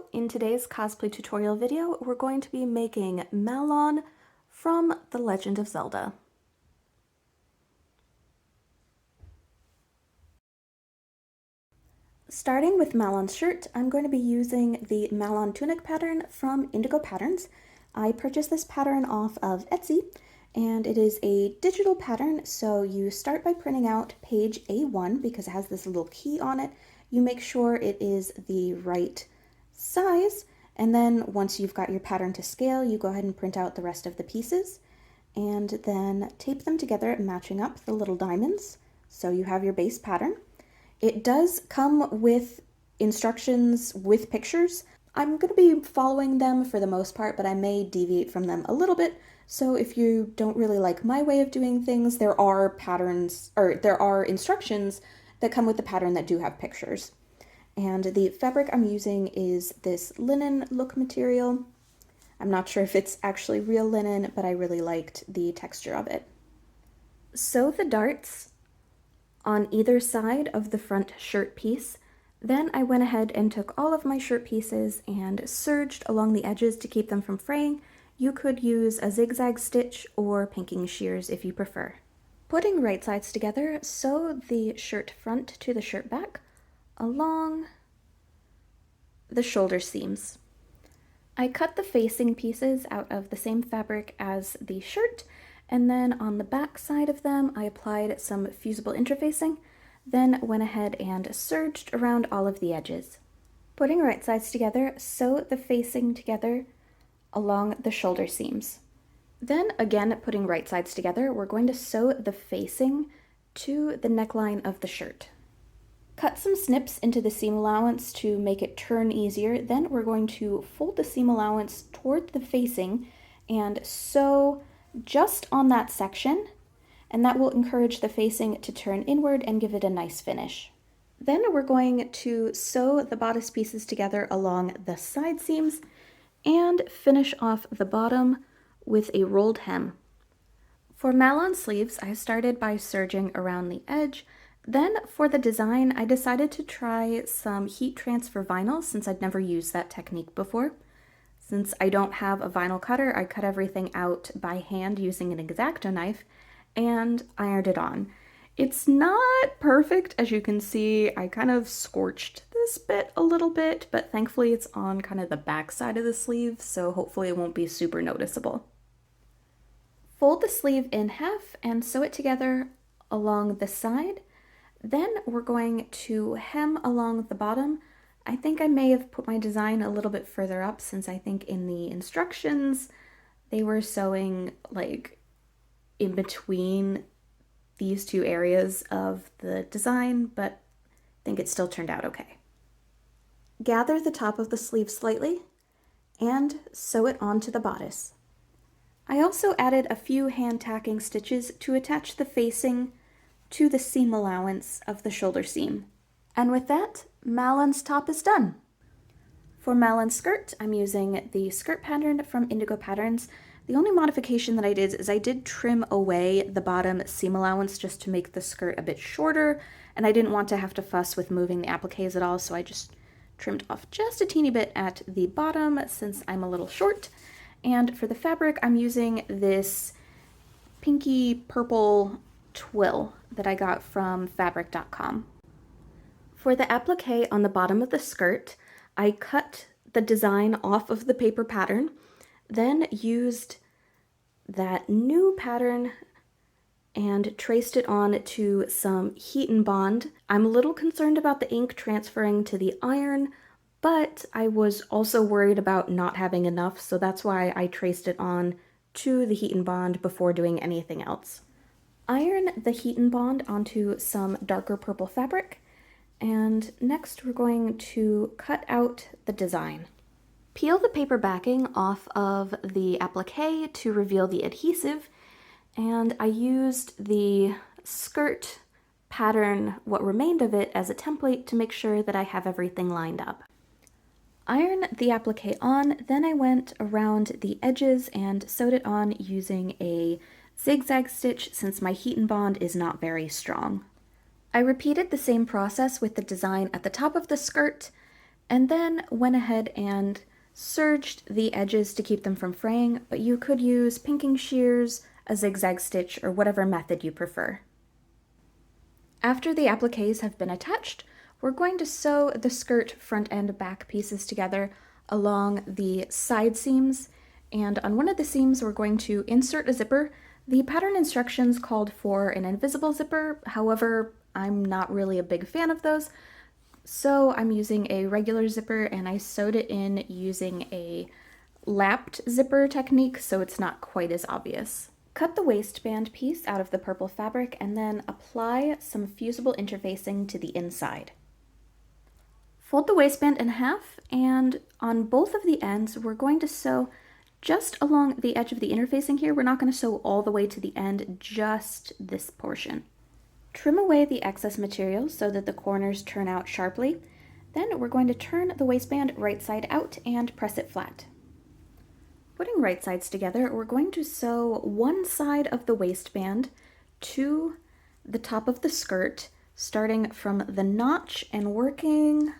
So in today's cosplay tutorial video, we're going to be making Malon from The Legend of Zelda. Starting with Malon's shirt, I'm going to be using the Malon tunic pattern from Indigo Patterns. I purchased this pattern off of Etsy, and it is a digital pattern, so you start by printing out page A1 because it has this little key on it. You make sure it is the right size, and then once you've got your pattern to scale, you go ahead and print out the rest of the pieces, and then tape them together, matching up the little diamonds, so you have your base pattern. It does come with instructions with pictures. I'm going to be following them for the most part, but I may deviate from them a little bit. So if you don't really like my way of doing things, there are patterns, or there are instructions that come with the pattern that do have pictures. And the fabric I'm using is this linen look material. I'm not sure if it's actually real linen, but I really liked the texture of it. Sew the darts on either side of the front shirt piece. Then I went ahead and took all of my shirt pieces and serged along the edges to keep them from fraying. You could use a zigzag stitch or pinking shears if you prefer. Putting right sides together, sew the shirt front to the shirt back along the shoulder seams. I cut the facing pieces out of the same fabric as the shirt, and then on the back side of them I applied some fusible interfacing, then went ahead and serged around all of the edges. Putting right sides together, sew the facing together along the shoulder seams. Then again, putting right sides together, we're going to sew the facing to the neckline of the shirt. Cut some snips into the seam allowance to make it turn easier. Then we're going to fold the seam allowance toward the facing and sew just on that section, and that will encourage the facing to turn inward and give it a nice finish. Then we're going to sew the bodice pieces together along the side seams and finish off the bottom with a rolled hem. For Malon sleeves, I started by serging around the edge. Then for the design, I decided to try some heat transfer vinyl since I'd never used that technique before. Since I don't have a vinyl cutter, I cut everything out by hand using an X-Acto knife and ironed it on. It's not perfect, as you can see. I kind of scorched this bit a little bit, but thankfully it's on kind of the back side of the sleeve, so hopefully it won't be super noticeable. Fold the sleeve in half and sew it together along the side. Then we're going to hem along the bottom. I think I may have put my design a little bit further up since I think in the instructions they were sewing like in between these two areas of the design, but I think it still turned out okay. Gather the top of the sleeve slightly and sew it onto the bodice. I also added a few hand tacking stitches to attach the facing to the seam allowance of the shoulder seam. And with that, Malon's top is done. For Malon's skirt, I'm using the skirt pattern from Indigo Patterns. The only modification that I did is I did trim away the bottom seam allowance just to make the skirt a bit shorter, and I didn't want to have to fuss with moving the appliques at all, so I just trimmed off just a teeny bit at the bottom since I'm a little short. And for the fabric, I'm using this pinky purple twill that I got from fabric.com. For the applique on the bottom of the skirt, I cut the design off of the paper pattern, then used that new pattern and traced it on to some heat and bond. I'm a little concerned about the ink transferring to the iron, but I was also worried about not having enough, so that's why I traced it on to the heat and bond before doing anything else. Iron the heat and bond onto some darker purple fabric, and next we're going to cut out the design. Peel the paper backing off of the applique to reveal the adhesive, and I used the skirt pattern, what remained of it, as a template to make sure that I have everything lined up. Iron the applique on, then I went around the edges and sewed it on using a zigzag stitch since my heat and bond is not very strong. I repeated the same process with the design at the top of the skirt, and then went ahead and serged the edges to keep them from fraying, but you could use pinking shears, a zigzag stitch, or whatever method you prefer. After the appliques have been attached, we're going to sew the skirt front and back pieces together along the side seams, and on one of the seams we're going to insert a zipper. The pattern instructions called for an invisible zipper, however, I'm not really a big fan of those, so I'm using a regular zipper, and I sewed it in using a lapped zipper technique so it's not quite as obvious. Cut the waistband piece out of the purple fabric and then apply some fusible interfacing to the inside. Fold the waistband in half, and on both of the ends we're going to sew just along the edge of the interfacing here. We're not going to sew all the way to the end, just this portion. Trim away the excess material so that the corners turn out sharply. Then we're going to turn the waistband right side out and press it flat. Putting right sides together, we're going to sew one side of the waistband to the top of the skirt, starting from the notch and working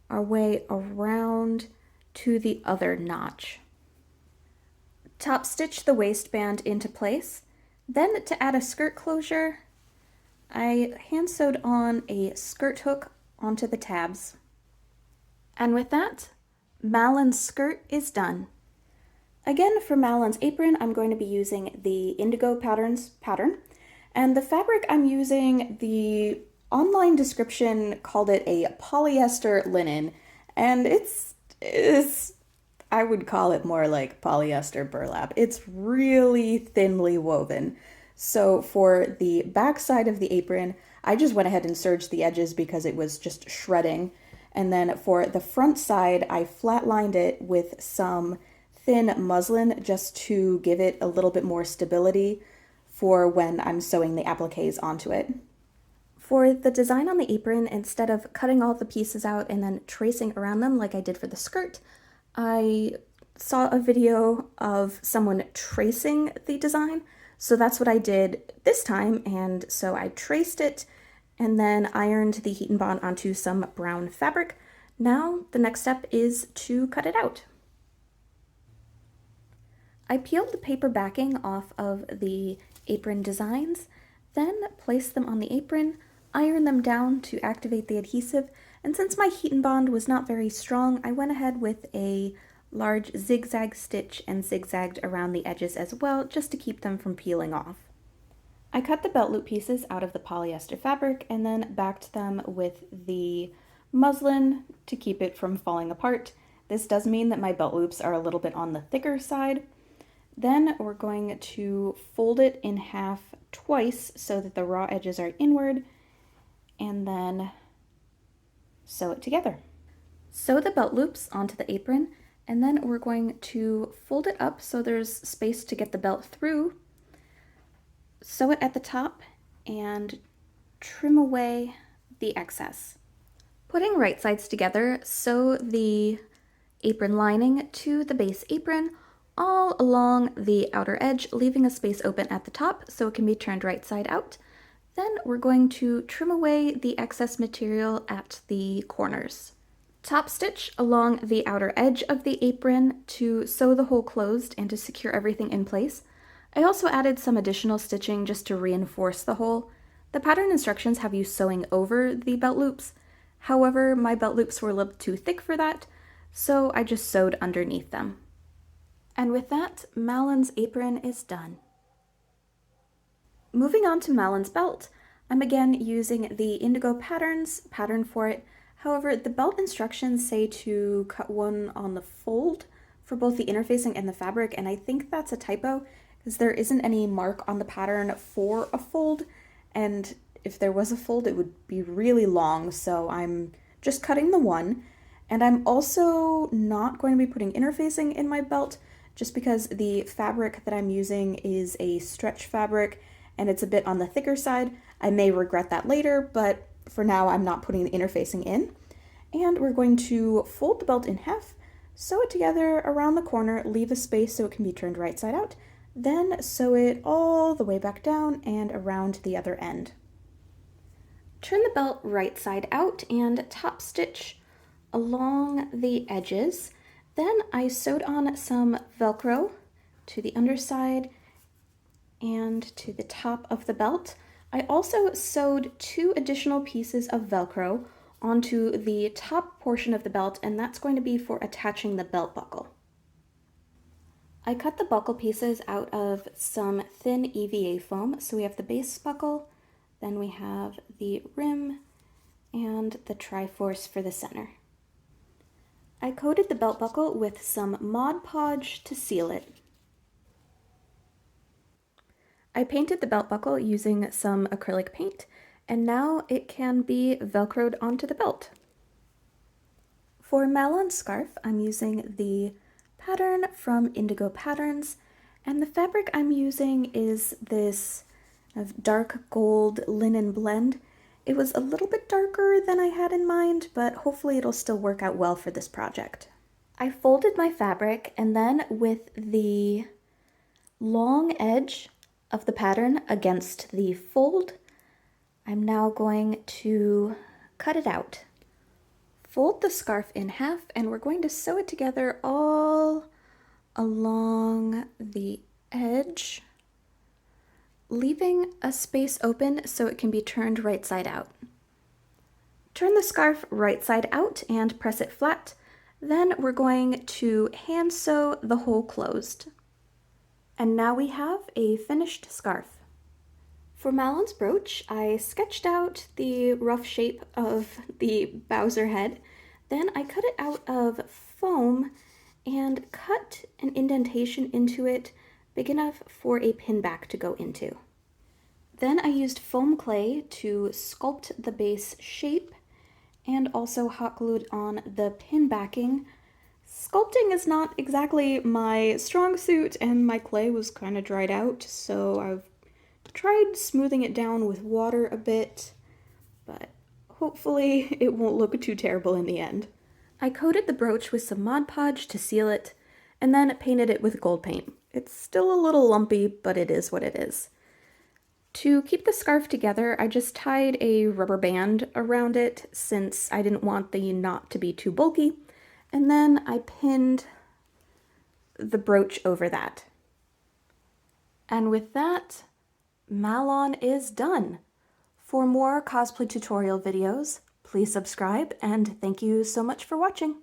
our way around to the other notch. Top stitch the waistband into place. Then to add a skirt closure, I hand sewed on a skirt hook onto the tabs. And with that, Malon's skirt is done. Again, for Malon's apron, I'm going to be using the Indigo pattern, and the fabric I'm using, the online description called it a polyester linen, and it's I would call it more like polyester burlap. It's really thinly woven. So for the back side of the apron, I just went ahead and serged the edges because it was just shredding. And then for the front side, I flatlined it with some thin muslin just to give it a little bit more stability for when I'm sewing the appliques onto it. For the design on the apron, instead of cutting all the pieces out and then tracing around them like I did for the skirt, I saw a video of someone tracing the design. So that's what I did this time, and so I traced it and then ironed the heat and bond onto some brown fabric. Now the next step is to cut it out. I peeled the paper backing off of the apron designs, then placed them on the apron, ironed them down to activate the adhesive, and since my heat and bond was not very strong, I went ahead with a large zigzag stitch and zigzagged around the edges as well, just to keep them from peeling off. I cut the belt loop pieces out of the polyester fabric and then backed them with the muslin to keep it from falling apart. This does mean that my belt loops are a little bit on the thicker side. Then we're going to fold it in half twice so that the raw edges are inward, and then sew it together. Sew the belt loops onto the apron, and then we're going to fold it up so there's space to get the belt through. Sew it at the top and trim away the excess. Putting right sides together, sew the apron lining to the base apron all along the outer edge, leaving a space open at the top so it can be turned right side out. Then we're going to trim away the excess material at the corners. Top stitch along the outer edge of the apron to sew the hole closed and to secure everything in place. I also added some additional stitching just to reinforce the hole. The pattern instructions have you sewing over the belt loops. However, my belt loops were a little too thick for that, so I just sewed underneath them. And with that, Malon's apron is done. Moving on to Malon's belt, I'm again using the Indigo pattern for it. However, the belt instructions say to cut one on the fold for both the interfacing and the fabric, and I think that's a typo because there isn't any mark on the pattern for a fold, and if there was a fold it would be really long, so I'm just cutting the one. And I'm also not going to be putting interfacing in my belt just because the fabric that I'm using is a stretch fabric and it's a bit on the thicker side. I may regret that later, but for now I'm not putting the interfacing in. And we're going to fold the belt in half, sew it together around the corner, leave a space so it can be turned right side out, then sew it all the way back down and around the other end. Turn the belt right side out and top stitch along the edges. Then I sewed on some Velcro to the underside and to the top of the belt. I also sewed 2 additional pieces of Velcro onto the top portion of the belt, and that's going to be for attaching the belt buckle. I cut the buckle pieces out of some thin EVA foam. So we have the base buckle, then we have the rim, and the Triforce for the center. I coated the belt buckle with some Mod Podge to seal it. I painted the belt buckle using some acrylic paint, and now it can be Velcroed onto the belt. For Malon's scarf, I'm using the pattern from Indigo Patterns, and the fabric I'm using is this dark gold linen blend. It was a little bit darker than I had in mind, but hopefully it'll still work out well for this project. I folded my fabric, and then with the long edge of the pattern against the fold, I'm now going to cut it out. Fold the scarf in half, and we're going to sew it together all along the edge, leaving a space open so it can be turned right side out. Turn the scarf right side out and press it flat. Then we're going to hand sew the hole closed. And now we have a finished scarf. For Malon's brooch, I sketched out the rough shape of the Bowser head. Then I cut it out of foam and cut an indentation into it big enough for a pin back to go into. Then I used foam clay to sculpt the base shape and also hot glued on the pin backing. Sculpting is not exactly my strong suit, and my clay was kind of dried out, so I've tried smoothing it down with water a bit, but hopefully it won't look too terrible in the end. I coated the brooch with some Mod Podge to seal it, and then painted it with gold paint. It's still a little lumpy, but it is what it is. To keep the scarf together, I just tied a rubber band around it since I didn't want the knot to be too bulky, and then I pinned the brooch over that. And with that, Malon is done. For more cosplay tutorial videos, please subscribe, and thank you so much for watching.